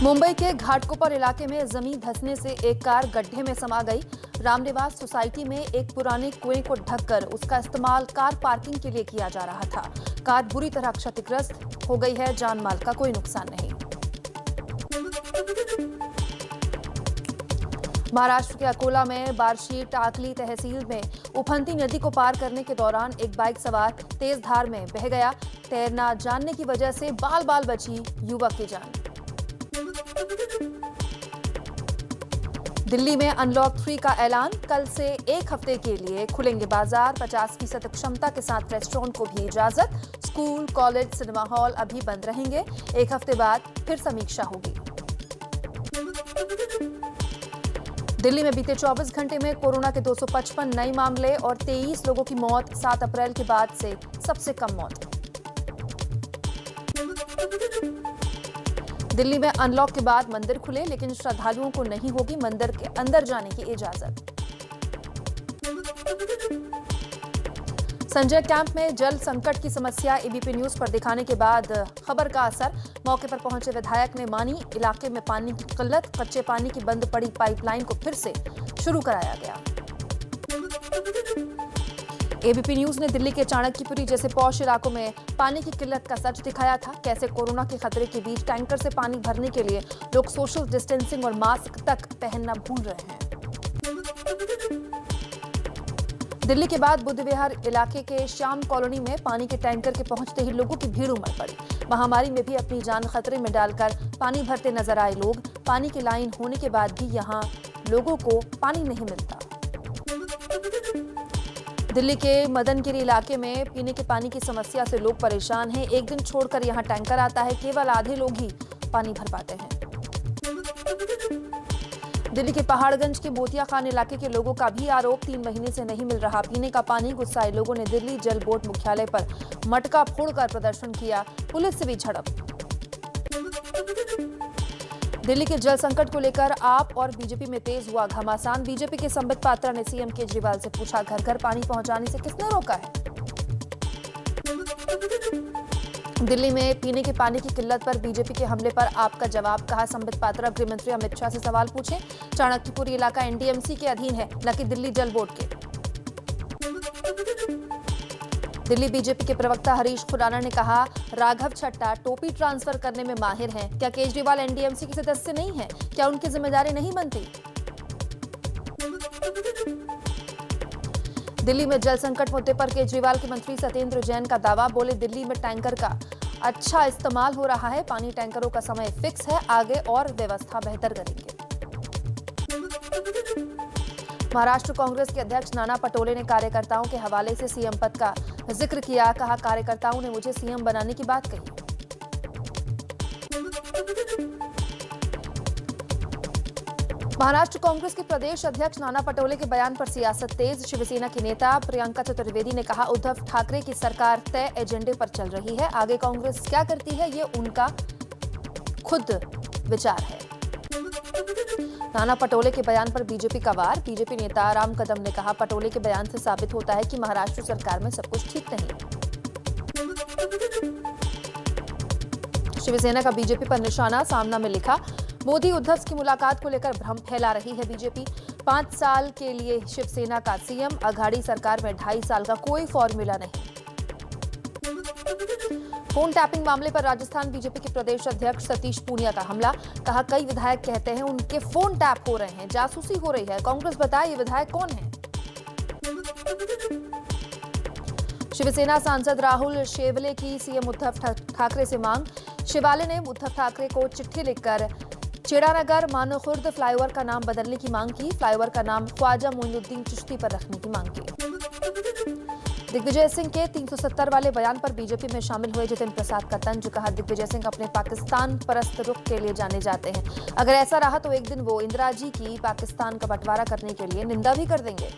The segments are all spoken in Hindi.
मुंबई के घाटकोपर इलाके में जमीन धंसने से एक कार गड्ढे में समा गई। रामनिवास सोसाइटी में एक पुराने कुएं को ढककर उसका इस्तेमाल कार पार्किंग के लिए किया जा रहा था। कार बुरी तरह क्षतिग्रस्त हो गई है, जान माल का कोई नुकसान नहीं। महाराष्ट्र के अकोला में बार्शी टाकली तहसील में उफनती नदी को पार करने के दौरान एक बाइक सवार तेज धार में बह गया। तैरना जानने की वजह से बाल बाल बची युवक की जान। दिल्ली में अनलॉक 3 का ऐलान, कल से एक हफ्ते के लिए खुलेंगे बाजार। 50% क्षमता के साथ रेस्टोरेंट को भी इजाजत। स्कूल, कॉलेज, सिनेमा हॉल अभी बंद रहेंगे। एक हफ्ते बाद फिर समीक्षा होगी। दिल्ली में बीते 24 घंटे में कोरोना के 255 नए मामले और 23 लोगों की मौत। 7 अप्रैल के बाद से सबसे कम मौत। दिल्ली में अनलॉक के बाद मंदिर खुले, लेकिन श्रद्धालुओं को नहीं होगी मंदिर के अंदर जाने की इजाजत। संजय कैंप में जल संकट की समस्या एबीपी न्यूज पर दिखाने के बाद खबर का असर। मौके पर पहुंचे विधायक ने मानी इलाके में पानी की किल्लत। कच्चे पानी की बंद पड़ी पाइपलाइन को फिर से शुरू कराया गया। एबीपी न्यूज ने दिल्ली के चाणक्यपुरी जैसे पॉश इलाकों में पानी की किल्लत का सच दिखाया था। कैसे कोरोना के खतरे के बीच टैंकर से पानी भरने के लिए लोग सोशल डिस्टेंसिंग और मास्क तक पहनना भूल रहे हैं। दिल्ली के बाद बुद्ध विहार इलाके के श्याम कॉलोनी में पानी के टैंकर के पहुंचते ही लोगों की भीड़ उमड़ पड़ी। महामारी में भी अपनी जान खतरे में डालकर पानी भरते नजर आए लोग। पानी की लाइन होने के बाद भी यहां लोगों को पानी नहीं मिलता। दिल्ली के मदनगिरी इलाके में पीने के पानी की समस्या से लोग परेशान हैं। एक दिन छोड़कर यहां टैंकर आता है, केवल आधे लोग ही पानी भर पाते हैं। दिल्ली के पहाड़गंज के मोतिया खान इलाके के लोगों का भी आरोप, 3 महीने से नहीं मिल रहा पीने का पानी। गुस्साए लोगों ने दिल्ली जल बोर्ड मुख्यालय पर मटका फोड़कर प्रदर्शन किया, पुलिस से भी झड़प। दिल्ली के जल संकट को लेकर आप और बीजेपी में तेज हुआ घमासान। बीजेपी के संबित पात्रा ने सीएम केजरीवाल से पूछा, घर घर पानी पहुंचाने से किसने रोका है? दिल्ली में पीने के पानी की किल्लत पर बीजेपी के हमले पर आपका जवाब, कहा संबित पात्रा। गृह मंत्री अमित शाह से सवाल पूछे। चाणक्यपुरी इलाका एनडीएमसी के अधीन है, न कि दिल्ली जल बोर्ड के। दिल्ली बीजेपी के प्रवक्ता हरीश खुराना ने कहा, राघव छट्टा टोपी ट्रांसफर करने में माहिर हैं। क्या केजरीवाल एनडीएमसी के सदस्य नहीं हैं? क्या उनकी जिम्मेदारी नहीं बनती? दिल्ली में जल संकट मुद्दे पर केजरीवाल के मंत्री सत्येंद्र जैन का दावा, बोले दिल्ली में टैंकर का अच्छा इस्तेमाल हो रहा है। पानी टैंकरों का समय फिक्स है, आगे और व्यवस्था बेहतर करेंगे। महाराष्ट्र कांग्रेस के अध्यक्ष नाना पटोले ने कार्यकर्ताओं के हवाले से सीएम पद का जिक्र किया। कहा, कार्यकर्ताओं ने मुझे सीएम बनाने की बात कही। महाराष्ट्र कांग्रेस के प्रदेश अध्यक्ष नाना पटोले के बयान पर सियासत तेज। शिवसेना की नेता प्रियंका चतुर्वेदी ने कहा, उद्धव ठाकरे की सरकार तय एजेंडे पर चल रही है, आगे कांग्रेस क्या करती है ये उनका खुद विचार है। नाना पटोले के बयान पर बीजेपी का वार। बीजेपी नेता राम कदम ने कहा, पटोले के बयान से साबित होता है कि महाराष्ट्र सरकार में सब कुछ ठीक नहीं। शिवसेना का बीजेपी पर निशाना, सामना में लिखा, मोदी उद्धव की मुलाकात को लेकर भ्रम फैला रही है बीजेपी। 5 साल के लिए शिवसेना का सीएम, अघाड़ी सरकार में 2.5 साल का कोई फॉर्मूला नहीं। फोन टैपिंग मामले पर राजस्थान बीजेपी के प्रदेश अध्यक्ष सतीश पूनिया का हमला। कहा, कई विधायक कहते हैं उनके फोन टैप हो रहे हैं, जासूसी हो रही है। कांग्रेस बताए ये विधायक कौन है? शिवसेना सांसद राहुल शेवाले की सीएम उद्धव ठाकरे से मांग। शेवाले ने उद्धव ठाकरे को चिट्ठी लिखकर चेड़ानगर मानखुर्द फ्लाईओवर का नाम बदलने की मांग की। फ्लाईओवर का नाम ख्वाजा मोइनुद्दीन चिश्ती पर रखने की मांग की। दिग्विजय सिंह के 370 वाले बयान पर बीजेपी में शामिल हुए जितिन प्रसाद का तंज। कहा, दिग्विजय सिंह अपने पाकिस्तान परस्त रुख के लिए जाने जाते हैं। अगर ऐसा रहा तो एक दिन वो इंदिरा जी की पाकिस्तान का बंटवारा करने के लिए निंदा भी कर देंगे।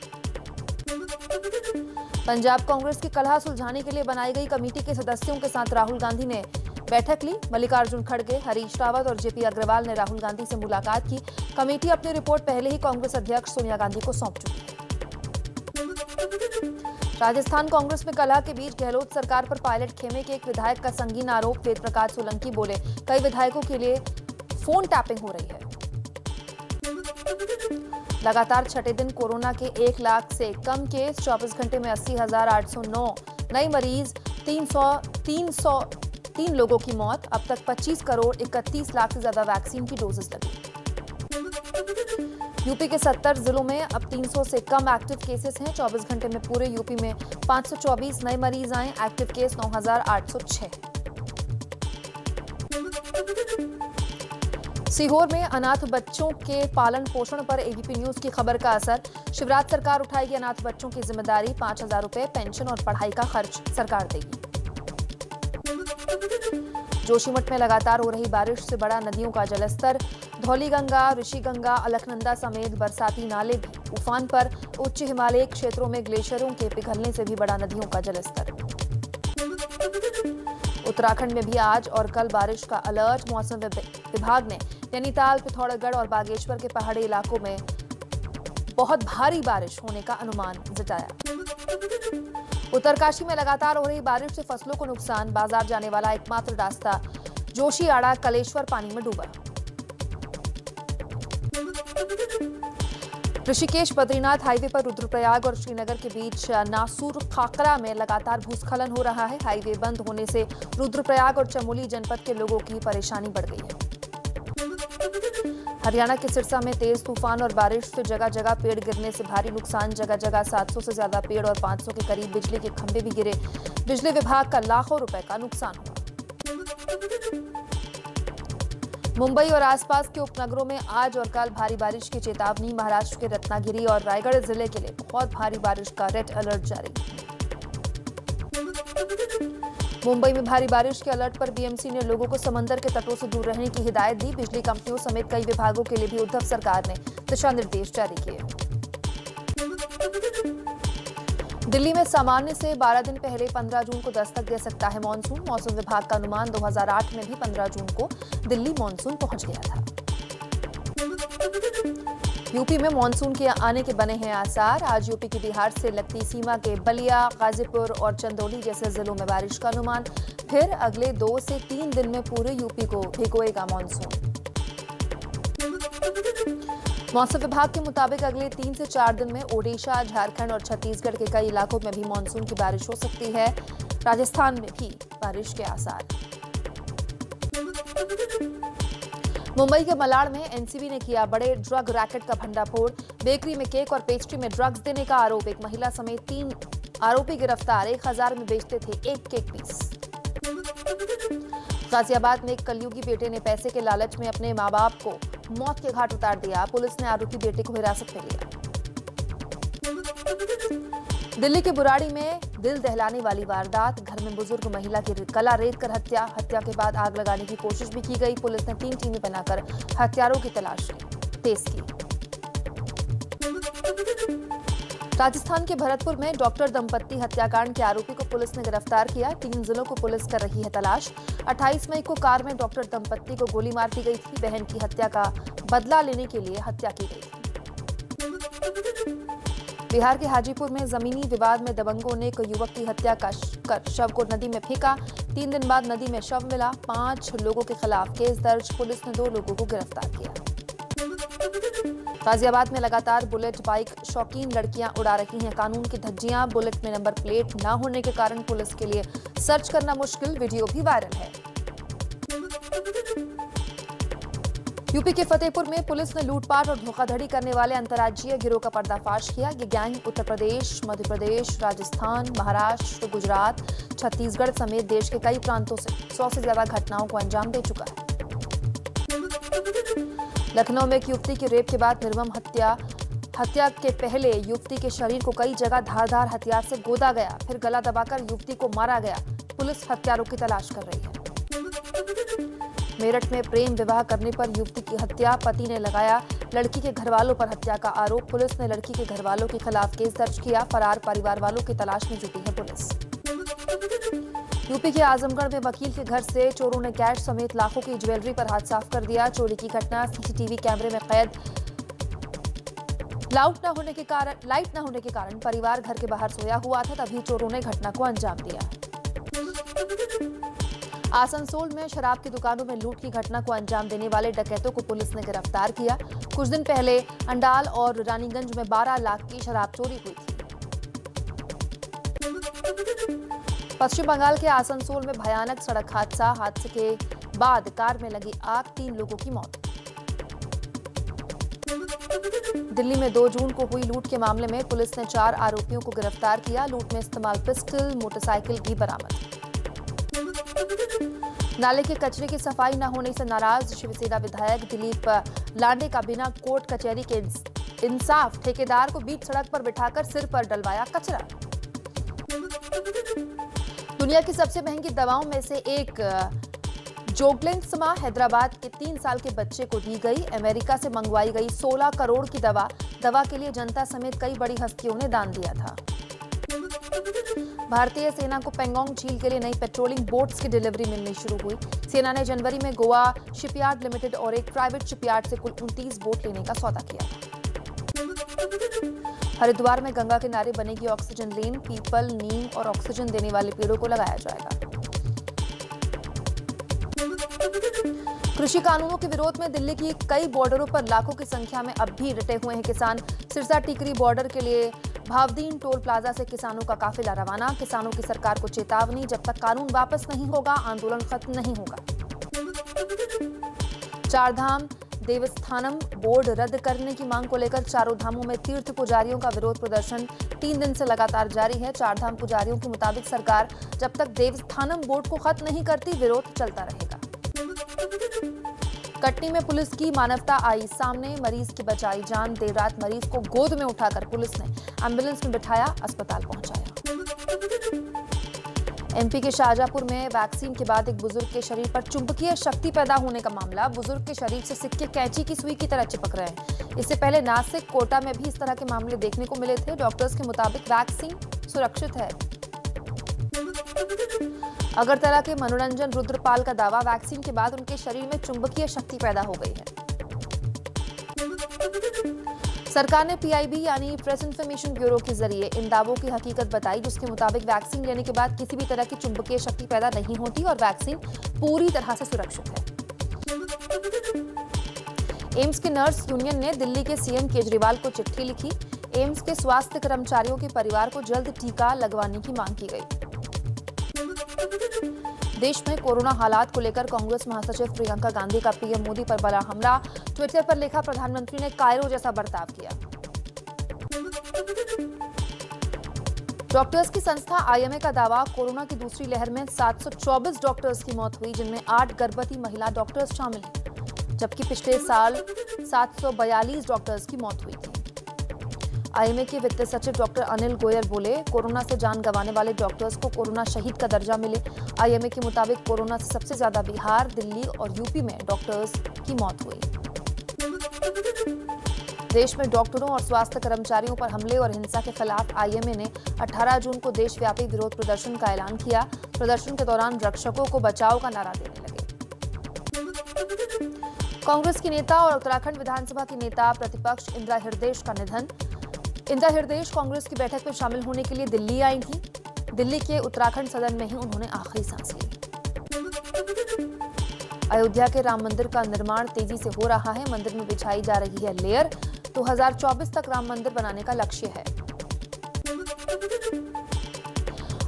पंजाब कांग्रेस की कलह सुलझाने के लिए बनाई गई कमेटी के सदस्यों के साथ राहुल गांधी ने बैठक ली। मल्लिकार्जुन खड़गे, हरीश रावत और जेपी अग्रवाल ने राहुल गांधी से मुलाकात की। कमेटी अपनी रिपोर्ट पहले ही कांग्रेस अध्यक्ष सोनिया गांधी को सौंप चुकी है। राजस्थान कांग्रेस में कलह के बीच गहलोत सरकार पर पायलट खेमे के एक विधायक का संगीन आरोप। वेद प्रकाश सोलंकी बोले, कई विधायकों के लिए फोन टैपिंग हो रही है। लगातार छठे दिन कोरोना के 1 लाख से कम केस, 24 घंटे में 80,809 नए मरीज, 303 लोगों की मौत। अब तक 25 करोड़ 31 लाख से ज्यादा वैक्सीन की डोजेस लगी। यूपी के 70 जिलों में अब 300 से कम एक्टिव केसेस हैं। 24 घंटे में पूरे यूपी में 524 नए मरीज आए। Active case 9,806। सीहोर में अनाथ बच्चों के पालन पोषण पर एबीपी न्यूज की खबर का असर। शिवराज सरकार उठाएगी अनाथ बच्चों की जिम्मेदारी। 5,000 रुपए पेंशन और पढ़ाई का खर्च सरकार देगी। जोशीमठ में लगातार हो रही बारिश से बढ़ा नदियों का जलस्तर। धौलीगंगा, ऋषिगंगा, अलकनंदा समेत बरसाती नाले भी उफान पर। उच्च हिमालयी क्षेत्रों में ग्लेशियरों के पिघलने से भी बढ़ा नदियों का जलस्तर। उत्तराखंड में भी आज और कल बारिश का अलर्ट। मौसम विभाग ने नैनीताल, पिथौरागढ़ और बागेश्वर के पहाड़ी इलाकों में बहुत भारी बारिश होने का अनुमान जताया। उत्तरकाशी में लगातार हो रही बारिश से फसलों को नुकसान। बाजार जाने वाला एकमात्र रास्ता जोशीआड़ा कलेश्वर पानी में डूबा। ऋषिकेश बद्रीनाथ हाईवे पर रुद्रप्रयाग और श्रीनगर के बीच नासूर खाकरा में लगातार भूस्खलन हो रहा है। हाईवे बंद होने से रुद्रप्रयाग और चमोली जनपद के लोगों की परेशानी बढ़ गई है। हरियाणा के सिरसा में तेज तूफान और बारिश से जगह जगह पेड़ गिरने से भारी नुकसान। जगह जगह 700 से ज्यादा पेड़ और 500 के करीब बिजली के खंभे भी गिरे। बिजली विभाग का लाखों रुपए का नुकसान हुआ। मुंबई और आसपास के उपनगरों में आज और कल भारी बारिश की चेतावनी। महाराष्ट्र के रत्नागिरी और रायगढ़ जिले के लिए बहुत भारी बारिश का रेड अलर्ट जारी। मुंबई में भारी बारिश के अलर्ट पर बीएमसी ने लोगों को समंदर के तटों से दूर रहने की हिदायत दी। बिजली कंपनियों समेत कई विभागों के लिए भी उद्धव सरकार ने दिशा निर्देश जारी किए। दिल्ली में सामान्य से 12 दिन पहले 15 जून को दस्तक दे सकता है मॉनसून। मौसम विभाग का अनुमान 2008 में भी 15 जून को दिल्ली मॉनसून पहुंच गया था। यूपी में मॉनसून के आने के बने हैं आसार। आज यूपी की बिहार से लगती सीमा के बलिया, गाजीपुर और चंदौली जैसे जिलों में बारिश का अनुमान। फिर अगले 2 से 3 दिन में पूरे यूपी को भिगोएगा मॉनसून। मौसम विभाग के मुताबिक अगले 3 से 4 दिन में ओडिशा, झारखंड और छत्तीसगढ़ के कई इलाकों में भी मॉनसून की बारिश हो सकती है। राजस्थान में भी बारिश के आसार। मुंबई के मलाड में एनसीबी ने किया बड़े ड्रग रैकेट का भंडाफोड़। बेकरी में केक और पेस्ट्री में ड्रग्स देने का आरोप। एक महिला समेत 3 आरोपी गिरफ्तार। 1000 में बेचते थे एक केक पीस। गाजियाबाद में एक कलयुगी बेटे ने पैसे के लालच में अपने मां बाप को मौत के घाट उतार दिया। पुलिस ने आरोपी बेटे को हिरासत में लिया। दिल्ली के बुराड़ी में दिल दहलाने वाली वारदात। घर में बुजुर्ग महिला की गला रेत कर हत्या। हत्या के बाद आग लगाने की कोशिश भी की गई। पुलिस ने 3 टीमें बनाकर हत्यारों की तलाश तेज की। राजस्थान के भरतपुर में डॉक्टर दंपत्ति हत्याकांड के आरोपी को पुलिस ने गिरफ्तार किया। 3 जिलों को पुलिस कर रही है तलाश। 28 मई को कार में डॉक्टर दंपत्ति को गोली मार दी गई थी। बहन की हत्या का बदला लेने के लिए हत्या की गई थी। बिहार के हाजीपुर में जमीनी विवाद में दबंगों ने एक युवक की हत्या कर शव को नदी में फेंका। 3 दिन बाद नदी में शव मिला। 5 लोगों के खिलाफ केस दर्ज। पुलिस ने 2 लोगों को गिरफ्तार किया। गाजियाबाद में लगातार बुलेट बाइक शौकीन लड़कियां उड़ा रही हैं कानून की धज्जियां। बुलेट में नंबर प्लेट न होने के कारण पुलिस के लिए सर्च करना मुश्किल। वीडियो भी वायरल है। यूपी के फतेहपुर में पुलिस ने लूटपाट और धोखाधड़ी करने वाले अंतर्राज्यीय गिरोह का पर्दाफाश किया। ये गैंग उत्तर प्रदेश, मध्य प्रदेश, राजस्थान, महाराष्ट्र, गुजरात, छत्तीसगढ़ समेत देश के कई प्रांतों से 100 से ज्यादा घटनाओं को अंजाम दे चुका है। लखनऊ में एक युवती की रेप के बाद निर्मम हत्या के पहले युवती के शरीर को कई जगह धारदार हथियार से गोदा गया। फिर गला दबाकर युवती को मारा गया। पुलिस हत्यारों की तलाश कर रही है। मेरठ में प्रेम विवाह करने पर युवती की हत्या। पति ने लगाया लड़की के घरवालों पर हत्या का आरोप। पुलिस ने लड़की के घरवालों के खिलाफ केस दर्ज किया। फरार परिवार वालों की तलाश में जुटी है पुलिस। यूपी के आजमगढ़ में वकील के घर से चोरों ने कैश समेत लाखों की ज्वेलरी पर हाथ साफ कर दिया। चोरी की घटना सीसीटीवी कैमरे में कैद। लाइट न होने के कारण परिवार घर के बाहर सोया हुआ था, तभी चोरों ने घटना को अंजाम दिया। आसनसोल में शराब की दुकानों में लूट की घटना को अंजाम देने वाले डकैतों को पुलिस ने गिरफ्तार किया। कुछ दिन पहले अंडाल और रानीगंज में 12 लाख की शराब चोरी हुई थी। पश्चिम बंगाल के आसनसोल में भयानक सड़क हादसे के बाद कार में लगी आग, 3 लोगों की मौत। दिल्ली में 2 जून को हुई लूट के मामले में पुलिस ने 4 आरोपियों को गिरफ्तार किया। लूट में इस्तेमाल पिस्टल, मोटरसाइकिल भी बरामद। नाले के कचरे की सफाई न होने से नाराज शिवसेना विधायक दिलीप लांडे का बिना कोर्ट कचहरी के इंसाफ, ठेकेदार को बीच सड़क पर बिठाकर सिर पर डलवाया कचरा। दुनिया की सबसे महंगी दवाओं में से एक जोग्लेंसमा हैदराबाद के 3 साल के बच्चे को दी गई। अमेरिका से मंगवाई गई 16 करोड़ की दवा के लिए जनता समेत कई बड़ी हस्तियों ने दान दिया था। भारतीय सेना को पेंगोंग झील के लिए नई पेट्रोलिंग बोट्स की डिलीवरी मिलनी शुरू हुई। सेना ने जनवरी में गोवा शिपयार्ड लिमिटेड और एक प्राइवेट शिपयार्ड से कुल 29 बोट लेने का सौदा किया था। हरिद्वार में गंगा किनारे बनेगी ऑक्सीजन लेन, पीपल, नीम और ऑक्सीजन देने वाले पेड़ों को लगाया जाएगा। कृषि कानूनों के विरोध में दिल्ली की कई बॉर्डरों पर लाखों की संख्या में अब भी डटे हुए हैं किसान। सिरसा टिकरी बॉर्डर के लिए भावदीन टोल प्लाजा से किसानों का काफिला रवाना। किसानों की सरकार को चेतावनी, जब तक कानून वापस नहीं होगा आंदोलन खत्म नहीं होगा। चारधाम देवस्थानम बोर्ड रद्द करने की मांग को लेकर चारों धामों में तीर्थ पुजारियों का विरोध प्रदर्शन 3 दिन से लगातार जारी है। चारधाम पुजारियों के मुताबिक सरकार जब तक देवस्थानम बोर्ड को खत्म नहीं करती, विरोध चलता रहेगा। कटनी में पुलिस की मानवता आई सामने, मरीज की बचाई जान। देर रात मरीज को गोद में उठाकर पुलिस ने एम्बुलेंस में बिठाया, अस्पताल पहुंचाया। एमपी के शाहजहांपुर में वैक्सीन के बाद एक बुजुर्ग के शरीर पर चुंबकीय शक्ति पैदा होने का मामला। बुजुर्ग के शरीर से सिक्के कैंची की सुई की तरह चिपक रहे हैं। इससे पहले नासिक, कोटा में भी इस तरह के मामले देखने को मिले थे। डॉक्टर्स के मुताबिक वैक्सीन सुरक्षित है। अगरतला के मनोरंजन रुद्रपाल का दावा, वैक्सीन के बाद उनके शरीर में चुंबकीय शक्ति पैदा हो गई है। सरकार ने पीआईबी यानी प्रेस इंफॉर्मेशन ब्यूरो के जरिए इन दावों की हकीकत बताई, जिसके मुताबिक वैक्सीन लेने के बाद किसी भी तरह की चुंबकीय शक्ति पैदा नहीं होती और वैक्सीन पूरी तरह से सुरक्षित है। एम्स के नर्स यूनियन ने दिल्ली के सीएम केजरीवाल को चिट्ठी लिखी। एम्स के स्वास्थ्य कर्मचारियों के परिवार को जल्द टीका लगवाने की मांग की गई। देश में कोरोना हालात को लेकर कांग्रेस महासचिव प्रियंका गांधी का पीएम मोदी पर बड़ा हमला। ट्विटर पर लिखा, प्रधानमंत्री ने कायरो जैसा बर्ताव किया। डॉक्टर्स की संस्था आईएमए का दावा, कोरोना की दूसरी लहर में 724 डॉक्टर्स की मौत हुई, जिनमें 8 गर्भवती महिला डॉक्टर्स शामिल हैं, जबकि पिछले साल 742 डॉक्टर्स की मौत हुई थी। आईएमए के वित्त सचिव डॉक्टर अनिल गोयल बोले, कोरोना से जान गंवाने वाले डॉक्टर्स को कोरोना शहीद का दर्जा मिले। आईएमए के मुताबिक कोरोना से सबसे ज्यादा बिहार, दिल्ली और यूपी में डॉक्टर्स की मौत हुई। देश में डॉक्टरों और स्वास्थ्य कर्मचारियों पर हमले और हिंसा के खिलाफ आईएमए ने 18 जून को देशव्यापी विरोध प्रदर्शन का ऐलान किया। प्रदर्शन के दौरान रक्षकों को बचाव का नारा देने लगे। कांग्रेस की नेता और उत्तराखंड विधानसभा की नेता प्रतिपक्ष इंदिरा हृदयेश का निधन। इंदिरा हृदयेश कांग्रेस की बैठक में शामिल होने के लिए दिल्ली आई थी। दिल्ली के उत्तराखंड सदन में ही उन्होंने आखिरी सांस ली। अयोध्या के राम मंदिर का निर्माण तेजी से हो रहा है। मंदिर में बिछाई जा रही है लेयर। 2024 तक राम मंदिर बनाने का लक्ष्य है।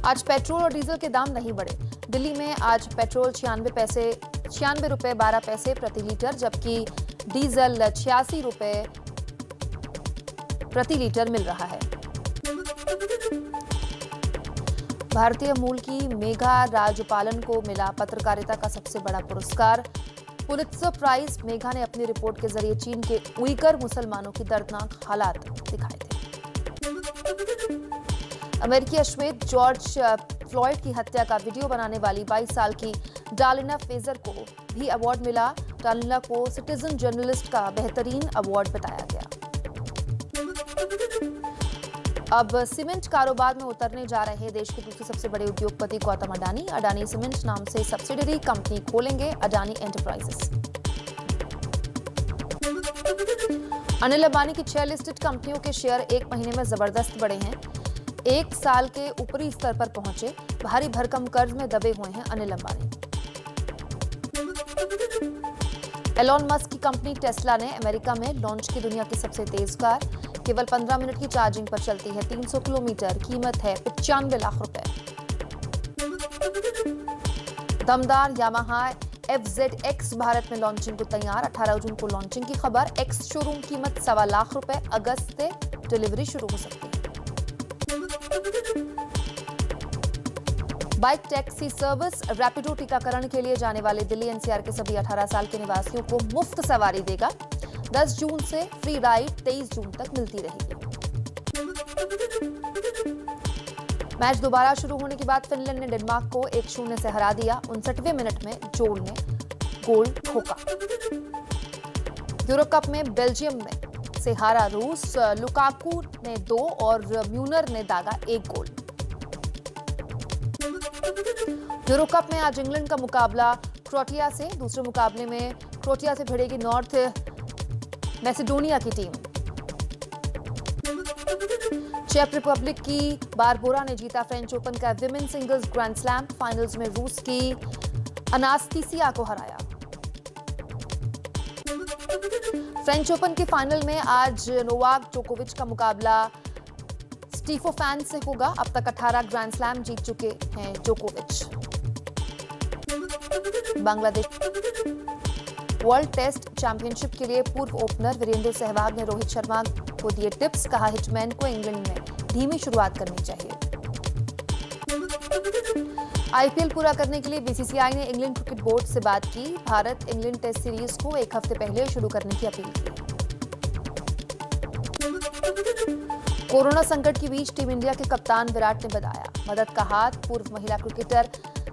आज पेट्रोल और डीजल के दाम नहीं बढ़े। दिल्ली में आज पेट्रोल 96 रुपए 12 पैसे प्रति लीटर, जबकि डीजल 86 रुपए प्रति लीटर मिल रहा है। भारतीय मूल की मेघा राजपालन को मिला पत्रकारिता का सबसे बड़ा पुरस्कार, पुलित्जर प्राइज। मेघा ने अपनी रिपोर्ट के जरिए चीन के उइगर मुसलमानों की दर्दनाक हालात दिखाए थे। अमेरिकी अश्वेत जॉर्ज फ्लॉयड की हत्या का वीडियो बनाने वाली 22 साल की डालिना फेजर को भी अवार्ड मिला। डालिना को सिटीजन जर्नलिस्ट का बेहतरीन अवार्ड बताया गया। अब सीमेंट कारोबार में उतरने जा रहे देश के दूसरे सबसे बड़े उद्योगपति गौतम अडानी। अडानी सीमेंट नाम से सब्सिडरी कंपनी खोलेंगे, अडानी एंटरप्राइजेस। अनिल अंबानी की 6 लिस्टेड कंपनियों के शेयर एक महीने में जबरदस्त बढ़े हैं। एक साल के ऊपरी स्तर पर पहुंचे। भारी भरकम कर्ज में दबे हुए हैं अनिल अंबानी। एलॉन मस्क की कंपनी टेस्ला ने अमेरिका में लॉन्च की दुनिया की सबसे तेज कार। केवल 15 मिनट की चार्जिंग पर चलती है 300 किलोमीटर। कीमत है 95 लाख रुपए। दमदार यामाहा FZX भारत में लॉन्चिंग को तैयार। 18 जून को लॉन्चिंग की खबर। एक्स शोरूम कीमत 1.25 लाख रुपए। अगस्त से डिलीवरी शुरू हो सकती है। बाइक टैक्सी सर्विस रैपिडो टीकाकरण के लिए जाने वाले दिल्ली NCR के सभी 18 साल के निवासियों को मुफ्त सवारी देगा। 10 जून से फ्री राइड 23 जून तक मिलती रहेगी। मैच दोबारा शुरू होने के बाद फिनलैंड ने डेनमार्क को 1-0 से हरा दिया। 59वें मिनट में जोल ने गोल ठोका। यूरो कप में बेल्जियम से हारा रूस। लुकाकू ने 2 और म्यूनर ने दागा 1 गोल। यूरो कप में आज इंग्लैंड का मुकाबला क्रोएशिया से। दूसरे मुकाबले में क्रोएशिया से भिड़ेगी नॉर्थ मैसेडोनिया की टीम। चेक रिपब्लिक की बारबोरा ने जीता फ्रेंच ओपन का women singles grand slam. Finals में रूस की अनास्तीसिया को हराया। फ्रेंच ओपन के फाइनल में आज नोवाक जोकोविच का मुकाबला स्टीफोफैन से होगा। अब तक 18 ग्रैंड स्लैम जीत चुके हैं जोकोविच। बांग्लादेश वर्ल्ड टेस्ट चैंपियनशिप के लिए पूर्व ओपनर वीरेंद्र सहवाग ने रोहित शर्मा को दिए टिप्स। कहा हिटमैन को इंग्लैंड में धीमी शुरुआत करनी चाहिए। IPL पूरा करने के लिए BCCI ने इंग्लैंड क्रिकेट बोर्ड से बात की। भारत इंग्लैंड टेस्ट सीरीज को 1 हफ्ते पहले शुरू करने की अपील की। कोरोना संकट के बीच टीम इंडिया के कप्तान विराट ने बताया मदद का हाथ। पूर्व महिला क्रिकेटर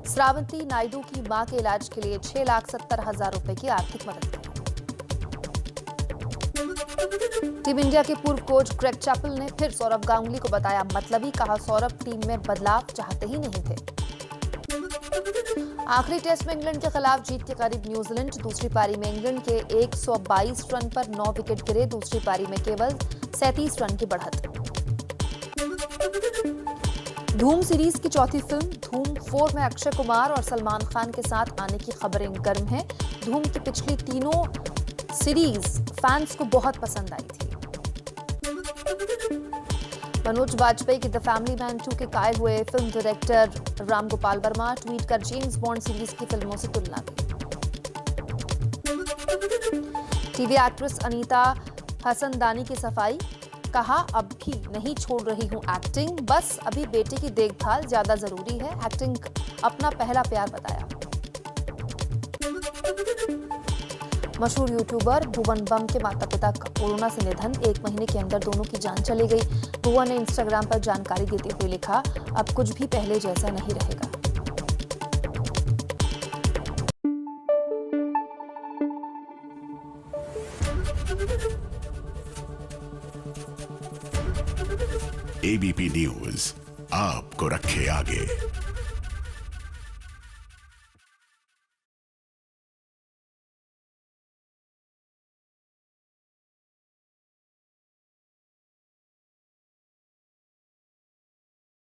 श्रावंती नायडू की मां के इलाज के लिए 6,70,000 रुपए की आर्थिक मदद की। टीम इंडिया के पूर्व कोच ग्रेग चैपल ने फिर सौरव गांगुली को बताया मतलबी। कहा सौरव टीम में बदलाव चाहते ही नहीं थे। आखिरी टेस्ट में इंग्लैंड के खिलाफ जीत के करीब न्यूजीलैंड। दूसरी पारी में इंग्लैंड के 122 रन पर 9 विकेट गिरे। दूसरी पारी में केवल 37 रन की बढ़त। धूम सीरीज की चौथी फिल्म धूम 4 में अक्षय कुमार और सलमान खान के साथ आने की खबरें गर्म हैं। धूम की पिछली तीनों सीरीज फैंस को बहुत पसंद आई थी। मनोज वाजपेयी की द फैमिली मैन 2 के कायल हुए film director Ram Gopal Verma. Tweet कर जेम्स बॉन्ड सीरीज की फिल्मों से तुलना की। टीवी एक्ट्रेस अनीता हसनदानी की सफाई। कहा अब भी नहीं छोड़ रही हूं एक्टिंग। बस अभी बेटे की देखभाल ज्यादा जरूरी है। एक्टिंग अपना पहला प्यार बताया। मशहूर यूट्यूबर भुवन बम के माता पिता का कोरोना से निधन। 1 महीने के अंदर दोनों की जान चली गई। भुवन ने इंस्टाग्राम पर जानकारी देते हुए लिखा अब कुछ भी पहले जैसा नहीं रहेगा। ABP न्यूज आपको रखे आगे।